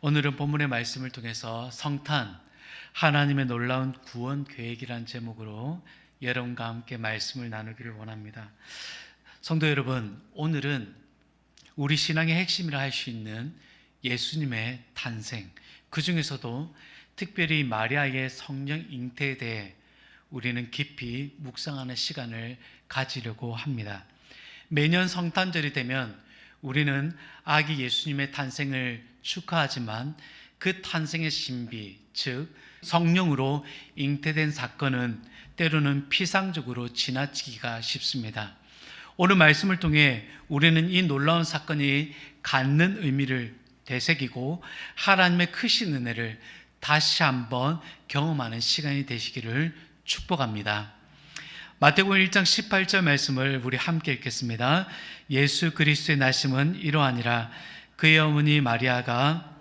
오늘은 본문의 말씀을 통해서 성탄, 하나님의 놀라운 구원 계획이란 제목으로 여러분과 함께 말씀을 나누기를 원합니다. 성도 여러분, 오늘은 우리 신앙의 핵심이라 할 수 있는 예수님의 탄생, 그 중에서도 특별히 마리아의 성령 잉태에 대해 우리는 깊이 묵상하는 시간을 가지려고 합니다. 매년 성탄절이 되면 우리는 아기 예수님의 탄생을 축하하지만 그 탄생의 신비, 즉 성령으로 잉태된 사건은 때로는 피상적으로 지나치기가 쉽습니다. 오늘 말씀을 통해 우리는 이 놀라운 사건이 갖는 의미를 되새기고 하나님의 크신 은혜를 다시 한번 경험하는 시간이 되시기를 축복합니다. 마태복음 1장 18절 말씀을 우리 함께 읽겠습니다. 예수 그리스도의 나심은 이러하니라. 그의 어머니 마리아가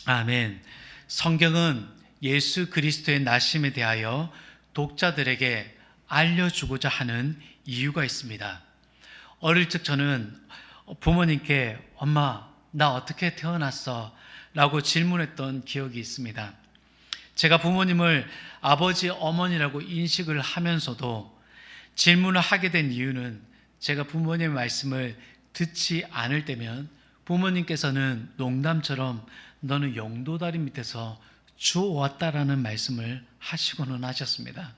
아멘. 성경은 예수 그리스도의 나심에 대하여 독자들에게 알려주고자 하는 이유가 있습니다. 어릴 적 저는 부모님께 엄마, 나 어떻게 태어났어? 라고 질문했던 기억이 있습니다. 제가 부모님을 아버지, 어머니라고 인식을 하면서도 질문을 하게 된 이유는 제가 부모님의 말씀을 듣지 않을 때면 부모님께서는 농담처럼 너는 영도다리 밑에서 주워왔다라는 말씀을 하시고는 하셨습니다.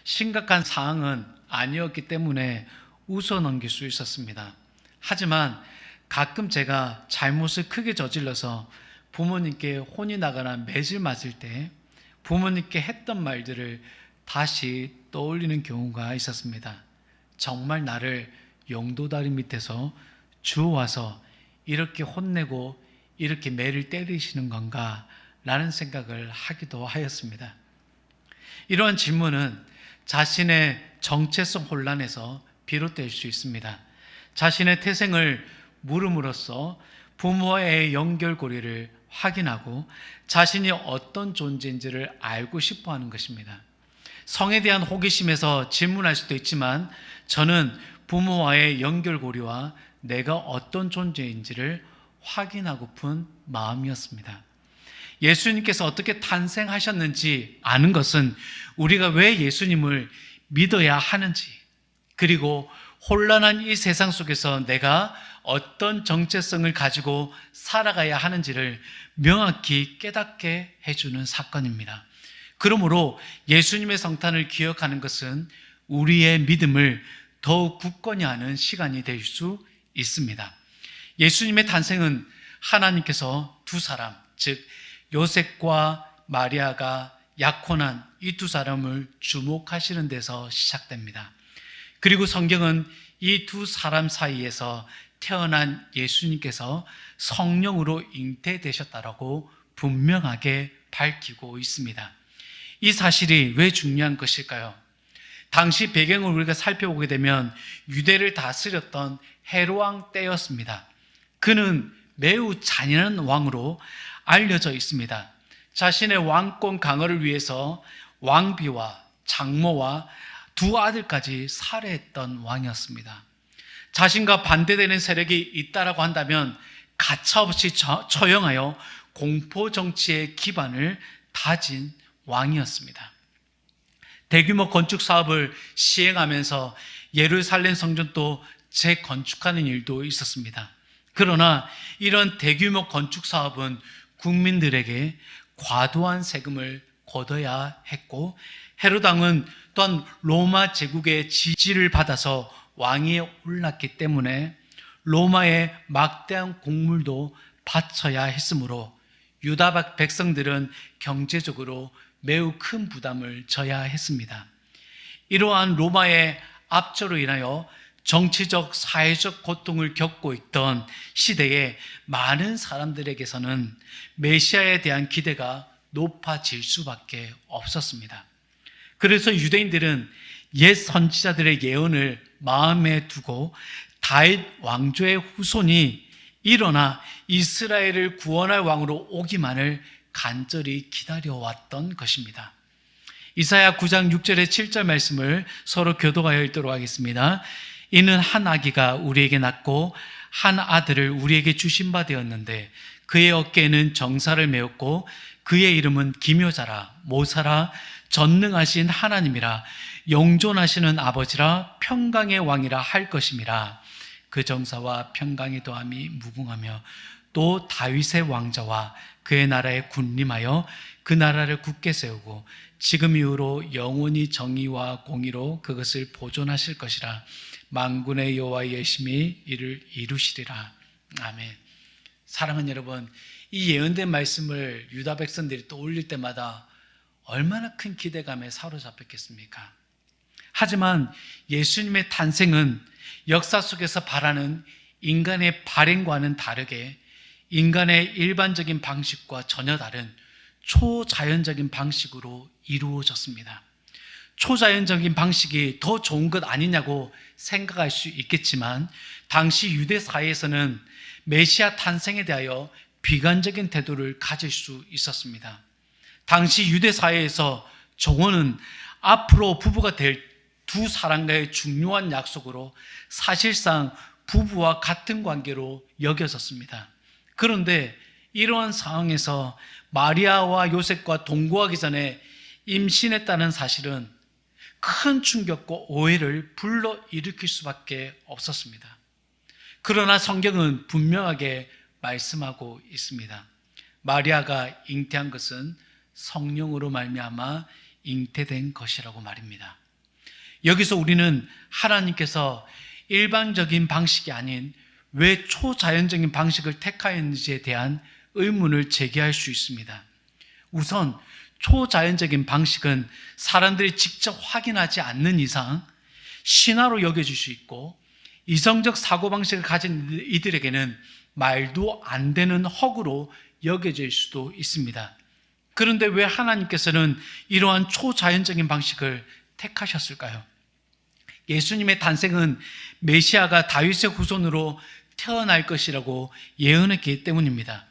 심각한 사항은 아니었기 때문에 웃어 넘길 수 있었습니다. 하지만 가끔 제가 잘못을 크게 저질러서 부모님께 혼이 나거나 매질 맞을 때 부모님께 했던 말들을 다시 떠올리는 경우가 있었습니다. 정말 나를 영도다리 밑에서 주워와서 이렇게 혼내고 이렇게 매를 때리시는 건가? 라는 생각을 하기도 하였습니다. 이러한 질문은 자신의 정체성 혼란에서 비롯될 수 있습니다. 자신의 태생을 물음으로써 부모와의 연결고리를 확인하고 자신이 어떤 존재인지를 알고 싶어 하는 것입니다. 성에 대한 호기심에서 질문할 수도 있지만 저는 부모와의 연결고리와 내가 어떤 존재인지를 확인하고픈 마음이었습니다. 예수님께서 어떻게 탄생하셨는지 아는 것은 우리가 왜 예수님을 믿어야 하는지, 그리고 혼란한 이 세상 속에서 내가 어떤 정체성을 가지고 살아가야 하는지를 명확히 깨닫게 해주는 사건입니다. 그러므로 예수님의 성탄을 기억하는 것은 우리의 믿음을 더욱 굳건히 하는 시간이 될 수 있습니다. 예수님의 탄생은 하나님께서 두 사람, 즉 요셉과 마리아가 약혼한 이 두 사람을 주목하시는 데서 시작됩니다. 그리고 성경은 이 두 사람 사이에서 태어난 예수님께서 성령으로 잉태되셨다라고 분명하게 밝히고 있습니다. 이 사실이 왜 중요한 것일까요? 당시 배경을 우리가 살펴보게 되면 유대를 다스렸던 헤롯 때였습니다. 그는 매우 잔인한 왕으로 알려져 있습니다. 자신의 왕권 강화를 위해서 왕비와 장모와 두 아들까지 살해했던 왕이었습니다. 자신과 반대되는 세력이 있다라고 한다면 가차없이 처형하여 공포 정치의 기반을 다진 왕이었습니다. 대규모 건축 사업을 시행하면서 예루살렘 성전도 재건축하는 일도 있었습니다. 그러나 이런 대규모 건축 사업은 국민들에게 과도한 세금을 걷어야 했고, 헤롯 왕은 또한 로마 제국의 지지를 받아서 왕위에 올랐기 때문에 로마의 막대한 곡물도 바쳐야 했으므로 유다 백성들은 경제적으로 매우 큰 부담을 져야 했습니다. 이러한 로마의 압조로 인하여 정치적, 사회적 고통을 겪고 있던 시대에 많은 사람들에게서는 메시아에 대한 기대가 높아질 수밖에 없었습니다. 그래서 유대인들은 옛 선지자들의 예언을 마음에 두고 다윗 왕조의 후손이 일어나 이스라엘을 구원할 왕으로 오기만을 간절히 기다려왔던 것입니다. 이사야 9장 6절에 7절 말씀을 서로 교독하여 읽도록 하겠습니다. 이는 한 아기가 우리에게 낳고 한 아들을 우리에게 주신 바 되었는데 그의 어깨에는 정사를 메었고 그의 이름은 기묘자라 모사라 전능하신 하나님이라 영존하시는 아버지라 평강의 왕이라 할 것임이라. 그 정사와 평강의 도함이 무궁하며 또 다윗의 왕자와 그의 나라에 군림하여 그 나라를 굳게 세우고 지금 이후로 영원히 정의와 공의로 그것을 보존하실 것이라. 만군의 여호와의 열심히 이를 이루시리라. 아멘. 사랑하는 여러분, 이 예언된 말씀을 유다 백성들이 떠올릴 때마다 얼마나 큰 기대감에 사로잡혔겠습니까? 하지만 예수님의 탄생은 역사 속에서 바라는 인간의 발행과는 다르게 인간의 일반적인 방식과 전혀 다른 초자연적인 방식으로 이루어졌습니다. 초자연적인 방식이 더 좋은 것 아니냐고 생각할 수 있겠지만 당시 유대 사회에서는 메시아 탄생에 대하여 비관적인 태도를 가질 수 있었습니다. 당시 유대 사회에서 정혼은 앞으로 부부가 될 두 사람과의 중요한 약속으로 사실상 부부와 같은 관계로 여겨졌습니다. 그런데 이러한 상황에서 마리아와 요셉과 동거하기 전에 임신했다는 사실은 큰 충격과 오해를 불러일으킬 수밖에 없었습니다. 그러나 성경은 분명하게 말씀하고 있습니다. 마리아가 잉태한 것은 성령으로 말미암아 잉태된 것이라고 말입니다. 여기서 우리는 하나님께서 일반적인 방식이 아닌 왜 초자연적인 방식을 택하였는지에 대한 의문을 제기할 수 있습니다. 우선 초자연적인 방식은 사람들이 직접 확인하지 않는 이상 신화로 여겨질 수 있고 이성적 사고방식을 가진 이들에게는 말도 안 되는 허구로 여겨질 수도 있습니다. 그런데 왜 하나님께서는 이러한 초자연적인 방식을 택하셨을까요? 예수님의 탄생은 메시아가 다윗의 후손으로 태어날 것이라고 예언했기 때문입니다.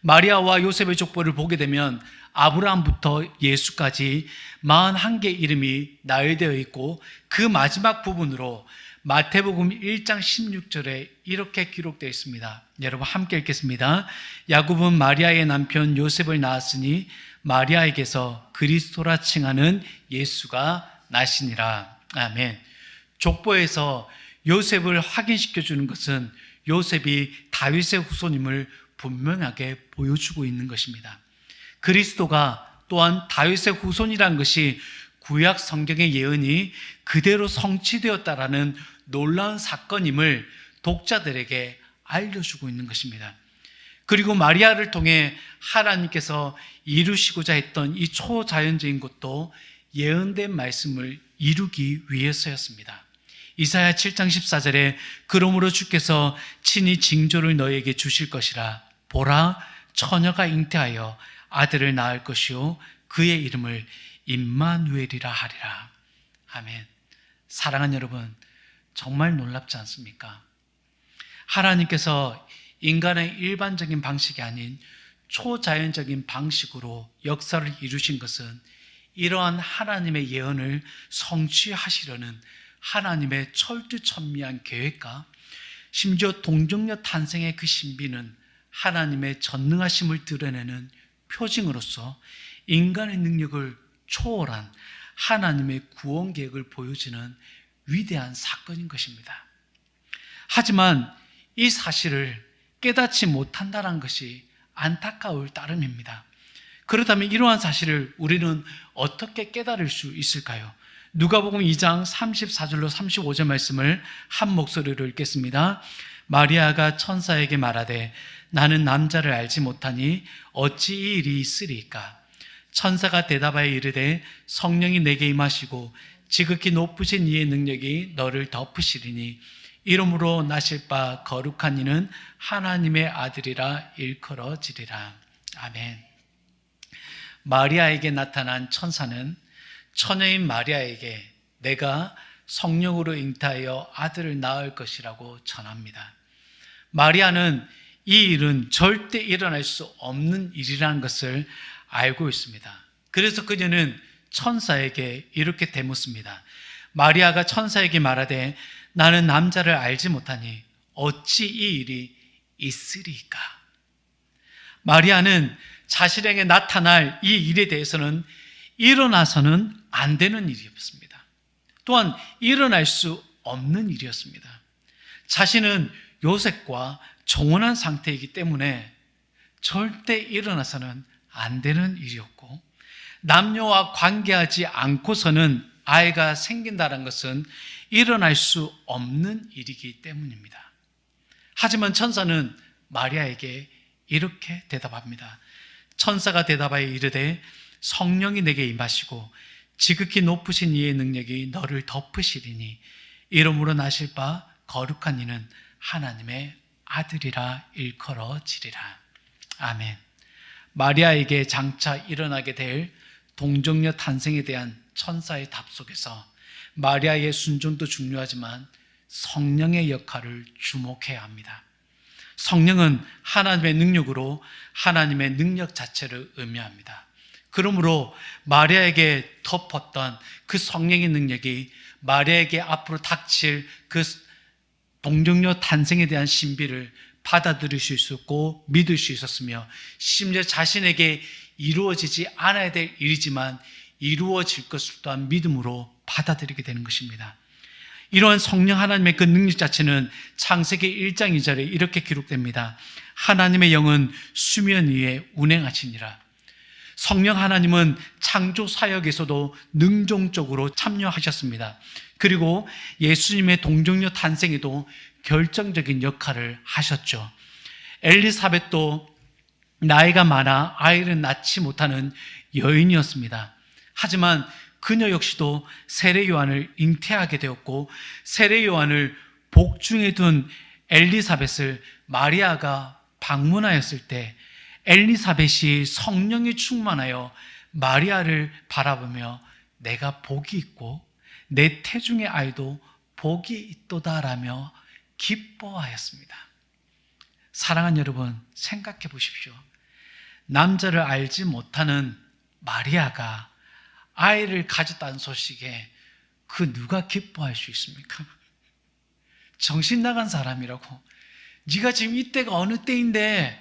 마리아와 요셉의 족보를 보게 되면 아브라함부터 예수까지 41개 이름이 나열되어 있고 그 마지막 부분으로 마태복음 1장 16절에 이렇게 기록되어 있습니다. 여러분 함께 읽겠습니다. 야곱은 마리아의 남편 요셉을 낳았으니 마리아에게서 그리스도라 칭하는 예수가 나시니라. 아멘. 족보에서 요셉을 확인시켜 주는 것은 요셉이 다윗의 후손임을 분명하게 보여주고 있는 것입니다. 그리스도가 또한 다윗의 후손이라는 것이 구약 성경의 예언이 그대로 성취되었다라는 놀라운 사건임을 독자들에게 알려주고 있는 것입니다. 그리고 마리아를 통해 하나님께서 이루시고자 했던 이 초자연적인 것도 예언된 말씀을 이루기 위해서였습니다. 이사야 7장 14절에 그러므로 주께서 친히 징조를 너에게 주실 것이라. 보라, 처녀가 잉태하여 아들을 낳을 것이요 그의 이름을 임마누엘이라 하리라. 아멘. 사랑하는 여러분, 정말 놀랍지 않습니까? 하나님께서 인간의 일반적인 방식이 아닌 초자연적인 방식으로 역사를 이루신 것은 이러한 하나님의 예언을 성취하시려는 하나님의 철두철미한 계획과 심지어 동정녀 탄생의 그 신비는 하나님의 전능하심을 드러내는 표징으로서 인간의 능력을 초월한 하나님의 구원 계획을 보여주는 위대한 사건인 것입니다. 하지만 이 사실을 깨닫지 못한다는 것이 안타까울 따름입니다. 그렇다면 이러한 사실을 우리는 어떻게 깨달을 수 있을까요? 누가복음 2장 34절로 35절 말씀을 한 목소리로 읽겠습니다. 마리아가 천사에게 말하되 나는 남자를 알지 못하니 어찌 이 일이 있으리까? 천사가 대답하여 이르되 성령이 내게 임하시고 지극히 높으신 이의 능력이 너를 덮으시리니 이름으로 나실 바 거룩한 이는 하나님의 아들이라 일컬어지리라. 아멘. 마리아에게 나타난 천사는 처녀인 마리아에게 내가 성령으로 잉태하여 아들을 낳을 것이라고 전합니다. 마리아는 이 일은 절대 일어날 수 없는 일이라는 것을 알고 있습니다. 그래서 그녀는 천사에게 이렇게 대묻습니다. 마리아가 천사에게 말하되 나는 남자를 알지 못하니 어찌 이 일이 있으리까? 마리아는 자신에게 나타날 이 일에 대해서는 일어나서는 안 되는 일이었습니다. 또한 일어날 수 없는 일이었습니다. 자신은 요셉과 정혼한 상태이기 때문에 절대 일어나서는 안 되는 일이었고, 남녀와 관계하지 않고서는 아이가 생긴다는 것은 일어날 수 없는 일이기 때문입니다. 하지만 천사는 마리아에게 이렇게 대답합니다. 천사가 대답하여 이르되 성령이 내게 임하시고 지극히 높으신 이의 능력이 너를 덮으시리니 이름으로 나실 바 거룩한 이는 하나님의 아들이라 일컬어지리라. 아멘. 마리아에게 장차 일어나게 될 동정녀 탄생에 대한 천사의 답 속에서 마리아의 순종도 중요하지만 성령의 역할을 주목해야 합니다. 성령은 하나님의 능력으로 하나님의 능력 자체를 의미합니다. 그러므로 마리아에게 덮었던 그 성령의 능력이 마리아에게 앞으로 닥칠 그 동정녀 탄생에 대한 신비를 받아들일 수 있었고 믿을 수 있었으며, 심지어 자신에게 이루어지지 않아야 될 일이지만 이루어질 것을 또한 믿음으로 받아들이게 되는 것입니다. 이러한 성령 하나님의 그 능력 자체는 창세기 1장 2절에 이렇게 기록됩니다. 하나님의 영은 수면 위에 운행하시니라. 성령 하나님은 창조 사역에서도 능동적으로 참여하셨습니다. 그리고 예수님의 동정녀 탄생에도 결정적인 역할을 하셨죠. 엘리사벳도 나이가 많아 아이를 낳지 못하는 여인이었습니다. 하지만 그녀 역시도 세례 요한을 잉태하게 되었고, 세례 요한을 복중에 둔 엘리사벳을 마리아가 방문하였을 때 엘리사벳이 성령이 충만하여 마리아를 바라보며 내가 복이 있고 내 태중의 아이도 복이 있도다라며 기뻐하였습니다. 사랑하는 여러분, 생각해 보십시오. 남자를 알지 못하는 마리아가 아이를 가졌다는 소식에 그 누가 기뻐할 수 있습니까? 정신 나간 사람이라고. 네가 지금 이때가 어느 때인데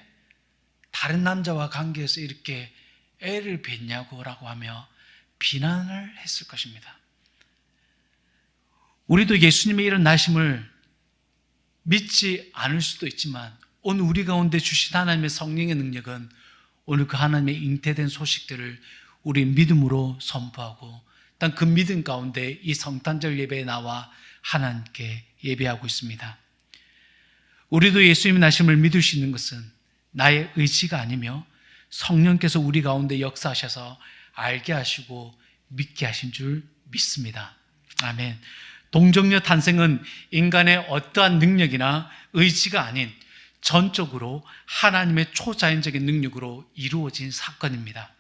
다른 남자와 관계해서 이렇게 애를 뱄냐고 라고 하며 비난을 했을 것입니다. 우리도 예수님의 이런 나심을 믿지 않을 수도 있지만 오늘 우리 가운데 주신 하나님의 성령의 능력은 오늘 그 하나님의 잉태된 소식들을 우리 믿음으로 선포하고, 일단 그 믿음 가운데 이 성탄절 예배에 나와 하나님께 예배하고 있습니다. 우리도 예수님의 나심을 믿을 수 있는 것은 나의 의지가 아니며 성령께서 우리 가운데 역사하셔서 알게 하시고 믿게 하신 줄 믿습니다. 아멘. 동정녀 탄생은 인간의 어떠한 능력이나 의지가 아닌 전적으로 하나님의 초자연적인 능력으로 이루어진 사건입니다.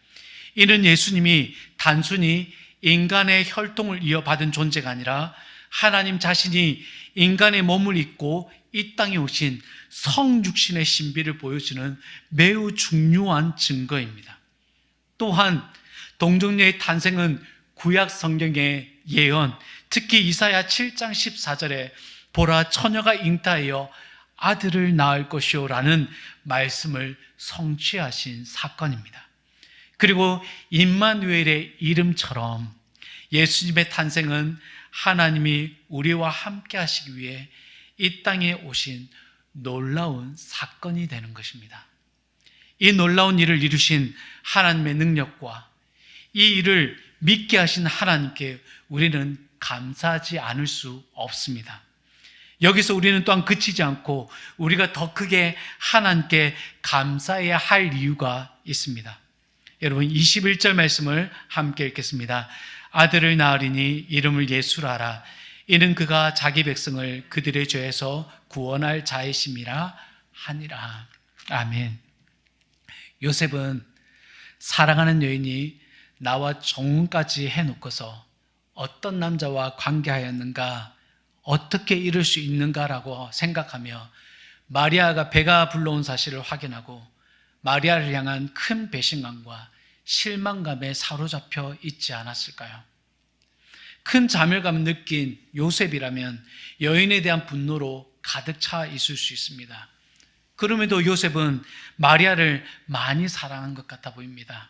이는 예수님이 단순히 인간의 혈통을 이어받은 존재가 아니라 하나님 자신이 인간의 몸을 입고 이 땅에 오신 성육신의 신비를 보여주는 매우 중요한 증거입니다. 또한 동정녀의 탄생은 구약 성경의 예언, 특히 이사야 7장 14절에 보라 처녀가 잉태하여 아들을 낳을 것이요 라는 말씀을 성취하신 사건입니다. 그리고 임마누엘의 이름처럼 예수님의 탄생은 하나님이 우리와 함께 하시기 위해 이 땅에 오신 놀라운 사건이 되는 것입니다. 이 놀라운 일을 이루신 하나님의 능력과 이 일을 믿게 하신 하나님께 우리는 감사하지 않을 수 없습니다. 여기서 우리는 또한 그치지 않고 우리가 더 크게 하나님께 감사해야 할 이유가 있습니다. 여러분 21절 말씀을 함께 읽겠습니다. 아들을 낳으리니 이름을 예수라 하라. 이는 그가 자기 백성을 그들의 죄에서 구원할 자이심이라 하니라. 아멘. 요셉은 사랑하는 여인이 나와 정혼까지 해놓고서 어떤 남자와 관계하였는가, 어떻게 이룰 수 있는가라고 생각하며 마리아가 배가 불러온 사실을 확인하고 마리아를 향한 큰 배신감과 실망감에 사로잡혀 있지 않았을까요? 큰 자멸감을 느낀 요셉이라면 여인에 대한 분노로 가득 차 있을 수 있습니다. 그럼에도 요셉은 마리아를 많이 사랑한 것 같아 보입니다.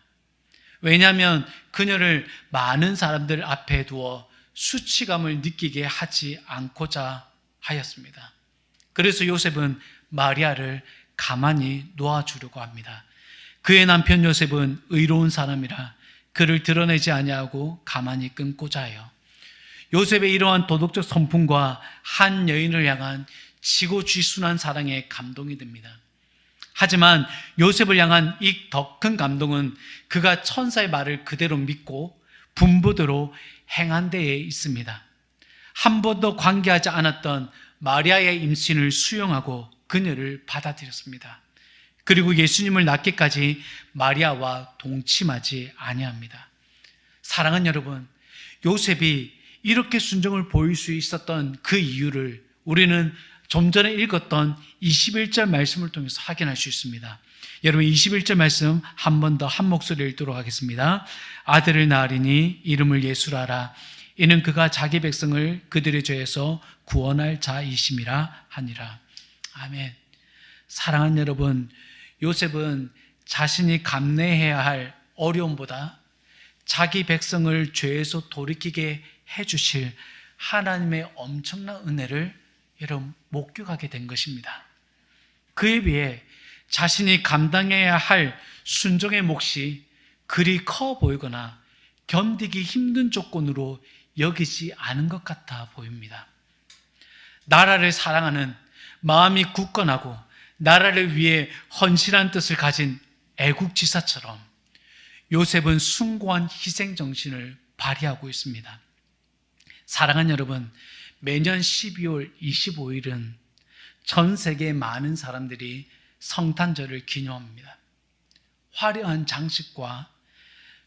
왜냐하면 그녀를 많은 사람들 앞에 두어 수치감을 느끼게 하지 않고자 하였습니다. 그래서 요셉은 마리아를 가만히 놓아주려고 합니다. 그의 남편 요셉은 의로운 사람이라 그를 드러내지 아니하고 가만히 끊고자 해요. 요셉의 이러한 도덕적 성품과 한 여인을 향한 지고지순한 사랑에 감동이 됩니다. 하지만 요셉을 향한 이 더 큰 감동은 그가 천사의 말을 그대로 믿고 분부대로 행한 데에 있습니다. 한 번도 관계하지 않았던 마리아의 임신을 수용하고 그녀를 받아들였습니다. 그리고 예수님을 낳기까지 마리아와 동침하지 아니합니다. 사랑하는 여러분, 요셉이 이렇게 순종을 보일 수 있었던 그 이유를 우리는 좀 전에 읽었던 21절 말씀을 통해서 확인할 수 있습니다. 여러분 21절 말씀 한 번 더 한 목소리로 읽도록 하겠습니다. 아들을 낳으리니 이름을 예수라 하라. 이는 그가 자기 백성을 그들의 죄에서 구원할 자이심이라 하니라. 아멘. 사랑하는 여러분, 요셉은 자신이 감내해야 할 어려움보다 자기 백성을 죄에서 돌이키게 해주실 하나님의 엄청난 은혜를 여러분 목격하게 된 것입니다. 그에 비해 자신이 감당해야 할 순종의 몫이 그리 커 보이거나 견디기 힘든 조건으로 여기지 않은 것 같아 보입니다. 나라를 사랑하는 마음이 굳건하고 나라를 위해 헌신한 뜻을 가진 애국지사처럼 요셉은 숭고한 희생정신을 발휘하고 있습니다. 사랑하는 여러분, 매년 12월 25일은 전 세계 많은 사람들이 성탄절을 기념합니다. 화려한 장식과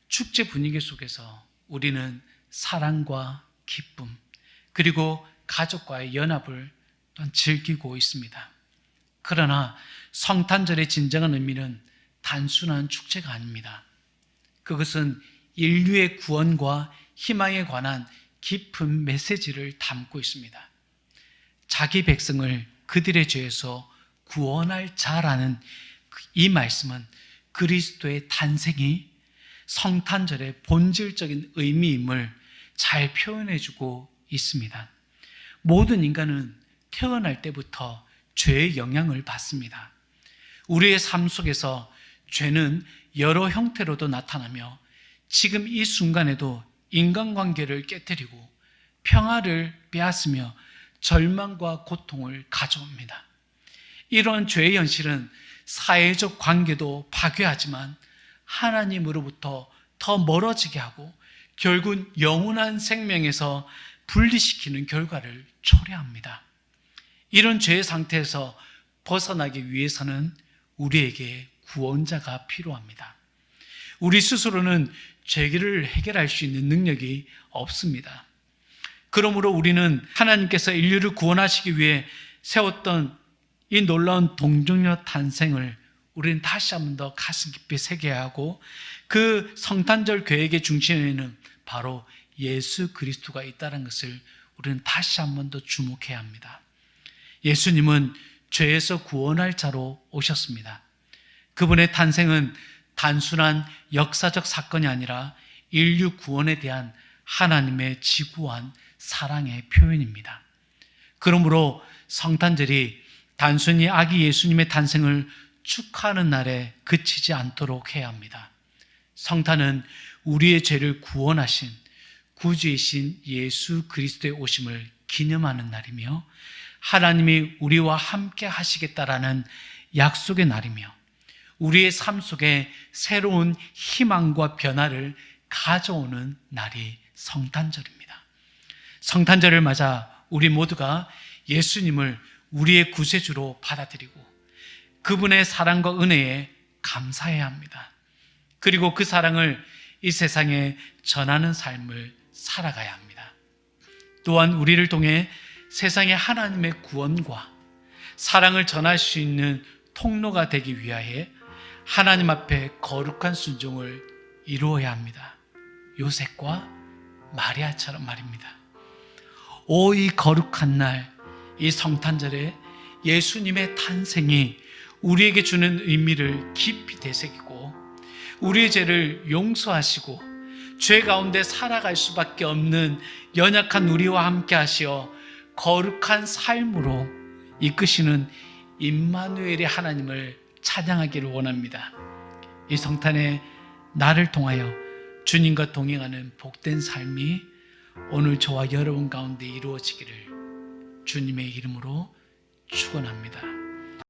축제 분위기 속에서 우리는 사랑과 기쁨, 그리고 가족과의 연합을 즐기고 있습니다. 그러나 성탄절의 진정한 의미는 단순한 축제가 아닙니다. 그것은 인류의 구원과 희망에 관한 깊은 메시지를 담고 있습니다. 자기 백성을 그들의 죄에서 구원할 자라는 이 말씀은 그리스도의 탄생이 성탄절의 본질적인 의미임을 잘 표현해주고 있습니다. 모든 인간은 태어날 때부터 죄의 영향을 받습니다. 우리의 삶 속에서 죄는 여러 형태로도 나타나며 지금 이 순간에도 인간관계를 깨뜨리고 평화를 빼앗으며 절망과 고통을 가져옵니다. 이러한 죄의 현실은 사회적 관계도 파괴하지만 하나님으로부터 더 멀어지게 하고 결국 영원한 생명에서 분리시키는 결과를 초래합니다. 이런 죄의 상태에서 벗어나기 위해서는 우리에게 구원자가 필요합니다. 우리 스스로는 죄를 해결할 수 있는 능력이 없습니다. 그러므로 우리는 하나님께서 인류를 구원하시기 위해 세웠던 이 놀라운 동정녀 탄생을 우리는 다시 한 번 더 가슴 깊이 새겨야 하고 그 성탄절 계획의 중심에는 바로 예수 그리스도가 있다는 것을 우리는 다시 한 번 더 주목해야 합니다. 예수님은 죄에서 구원할 자로 오셨습니다. 그분의 탄생은 단순한 역사적 사건이 아니라 인류 구원에 대한 하나님의 지구한 사랑의 표현입니다. 그러므로 성탄절이 단순히 아기 예수님의 탄생을 축하하는 날에 그치지 않도록 해야 합니다. 성탄은 우리의 죄를 구원하신 구주이신 예수 그리스도의 오심을 기념하는 날이며 하나님이 우리와 함께 하시겠다라는 약속의 날이며 우리의 삶 속에 새로운 희망과 변화를 가져오는 날이 성탄절입니다. 성탄절을 맞아 우리 모두가 예수님을 우리의 구세주로 받아들이고 그분의 사랑과 은혜에 감사해야 합니다. 그리고 그 사랑을 이 세상에 전하는 삶을 살아가야 합니다. 또한 우리를 통해 세상에 하나님의 구원과 사랑을 전할 수 있는 통로가 되기 위하여 하나님 앞에 거룩한 순종을 이루어야 합니다. 요셉과 마리아처럼 말입니다. 이 거룩한 날, 이 성탄절에 예수님의 탄생이 우리에게 주는 의미를 깊이 되새기고 우리의 죄를 용서하시고 죄 가운데 살아갈 수밖에 없는 연약한 우리와 함께 하시어 거룩한 삶으로 이끄시는 임마누엘의 하나님을 찬양하기를 원합니다. 이 성탄에 나를 통하여 주님과 동행하는 복된 삶이 오늘 저와 여러분 가운데 이루어지기를 주님의 이름으로 축원합니다.